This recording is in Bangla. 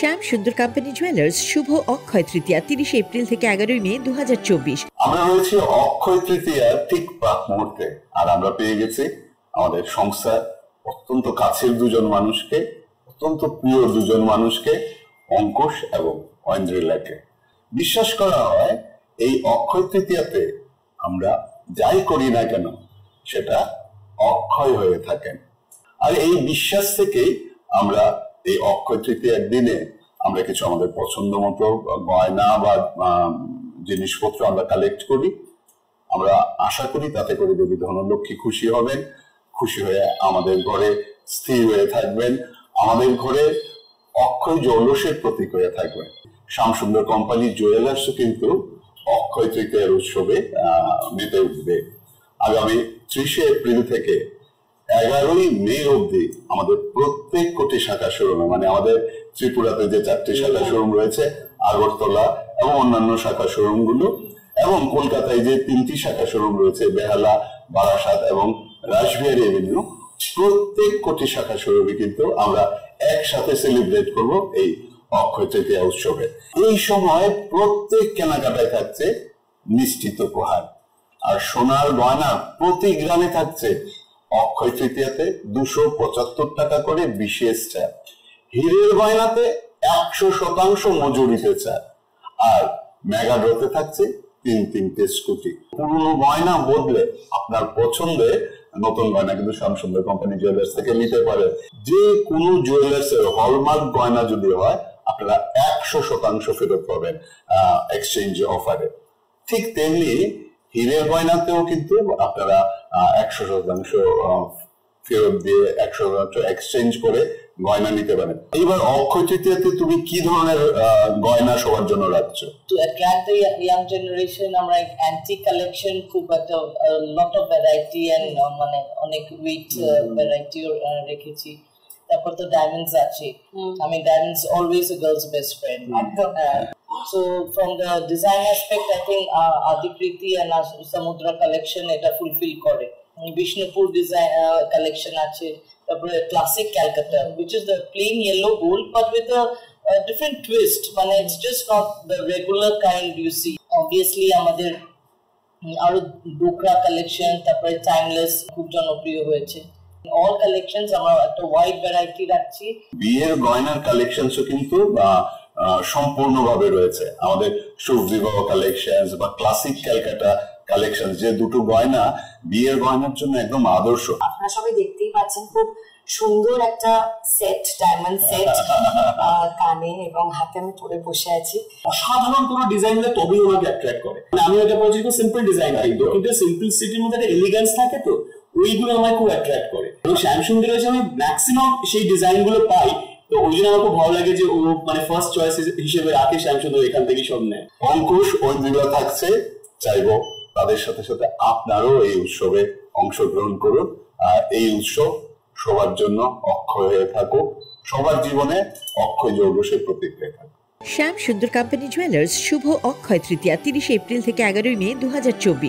শ্যাম সুন্দর কোম্পানি জুয়েলার্স শুভ অক্ষয় তৃতীয়া 30 এপ্রিল থেকে 11 মে 2024। আমরা রয়েছি অক্ষয় তৃতীয়ার ঠিক প্রাক মুহূর্তে, আর আমরা পেয়ে গেছি আমাদের সংস্থার অত্যন্ত কাছের দুজন মানুষকে, অত্যন্ত প্রিয় দুজন মানুষকে, অঙ্কুশ এবং ঐন্দ্রিলাকে। বিশ্বাস করা হয় এই অক্ষয় তৃতীয়াতে আমরা যাই করি না কেন সেটা অক্ষয় হয়ে থাকেন। আর এই বিশ্বাস থেকেই আমরা এই অক্ষয় তৃতীয়ার দিনে আমরা কিছু আমাদের পছন্দ মতো গয়না বা জিনিসপত্র আমরা কালেক্ট করি। আমরা আশা করি তাতে করে দেবী ধনলক্ষ্মী খুশি হবেন, খুশি হয়ে আমাদের ঘরে স্থির হয়ে থাকবেন, আমাদের ঘরে অক্ষয় জৌলসের প্রতীক হয়ে থাকবেন। শ্যাম সুন্দর কোম্পানি জুয়েলার্সও কিন্তু অক্ষয় তৃতীয়ার উৎসবে মেতে উঠবে। আগামী 30 এপ্রিল থেকে 11 মে অবধি আমাদের প্রত্যেক কোটি শাখা শোরুমে, মানে আমাদের ত্রিপুরাতে যে 4টি শাখা শোরুম রয়েছে, আগরতলা এবং অন্যান্য শাখা শোরুম গুলো, এবং কলকাতায় যে 3টি শাখা শোরুম রয়েছে, বেহালা, বারাসাত এবং রাসবিহারী এভিনিউ, প্রত্যেক কোটি শাখা শোরুমে কিন্তু আমরা একসাথে সেলিব্রেট করব এই অক্ষয় তৃতীয়া উৎসবে। এই সময় প্রত্যেক কেনাকাটায় থাকছে নিশ্চিত উপহার, আর সোনার গয়না প্রতি গ্রামে থাকছে অক্ষয় তৃতীয়াতে 275 টাকা করে বিশেষ ছাড়, হীরের গয়নাতে 100% মজুরিতে ছাড়, আর মেগা ড্রতে থাকছে 3 স্কুটি। পুরনো গয়না বদলে আপনার পছন্দের নতুন গয়না কিন্তু শ্যাম সুন্দর কোম্পানি জুয়েলার্স থেকে নিতে পারে। যে কোনো জুয়েলার্স এর হলমার্ক গয়না যদি হয় আপনারা 100% ফেরত পাবেন এক্সচেঞ্জ অফারে। ঠিক তেমনি হীরের গয়নাতেও কিন্তু আপনারা 100% ফেরত দিয়ে 100% এক্সচেঞ্জ করে গয়না নিতে পারেন। এইবার অক্ষয় তৃতীয়াতে তুমি কি ধরনের গয়না সবার জন্য রাখছো? To attract the young generation, আমরা antique collection খুব একটা lot of variety and মানে অনেক weight variety রেখেছি। তারপর তো ডায়মন্ডস আছে। I mean diamonds always a girl's best friend. So from the design aspect, I think Adikriti and Samudra collection এটা fulfill করে। Vishnupur design collection আছে, তারপরে classic Calcutta, which is the plain yellow gold but with a different twist, মানে it's just not the regular kind you see. Obviously আমাদের আরো ডোকরা কালেকশন, তারপরে টাইমলেস খুব জনপ্রিয় হয়েছে। all collections আমরা একটা ওয়াইড ভ্যারাইটি রাখছি। বিয়ের গয়নার কালেকশনসও কিন্তু সম্পূর্ণভাবে রয়েছে। আমাদের শুভ বিবাহ কালেকশনস বা ক্লাসিক ক্যালকাটা কালেকশন, যে দুটো গয়না বিয়ের গয়নার জন্য একদম আদর্শ। আপনারা সবাই দেখতেই পাচ্ছেন খুব সুন্দর একটা সেট, ডায়মন্ড সেট কানে এবং হাতে আমি পরে বসে আছি। অসাধারণ কোনো ডিজাইন হলে তবেই ওনাকে অ্যাট্রাক্ট করে। আমি এটা বলছি খুব সিম্পল ডিজাইন, কিন্তু সিম্পলিসিটির মধ্যে একটা এলিগেন্স থাকে, তো ওইগুলো আমায় খুব অ্যাট্রাক্ট করে। এবং শ্যাম সুন্দরের কাছে আমি ম্যাক্সিমাম সেই ডিজাইন গুলো পাই, তো ওই জন্য আমার খুব ভালো লাগে যে ও মানে ফার্স্ট চয়েস হিসেবে রাখে শ্যাম সুন্দর, এখান থেকেই সব নেয়। অঙ্কুশ ঐন্দ্রিলা থাকছে, চাইবো তাদের সাথে সাথে আপনারও এই উৎসবে অংশগ্রহণ করুন। এই উৎসব সবার জন্য অক্ষয় হয়ে থাকুক, সবার জীবনে অক্ষয় জৌলসের প্রতীক হয়ে থাকুক। শ্যাম সুন্দর কোম্পানি জুয়েলার্স শুভ অক্ষয় তৃতীয়া 30 এপ্রিল থেকে 11 মে 2024।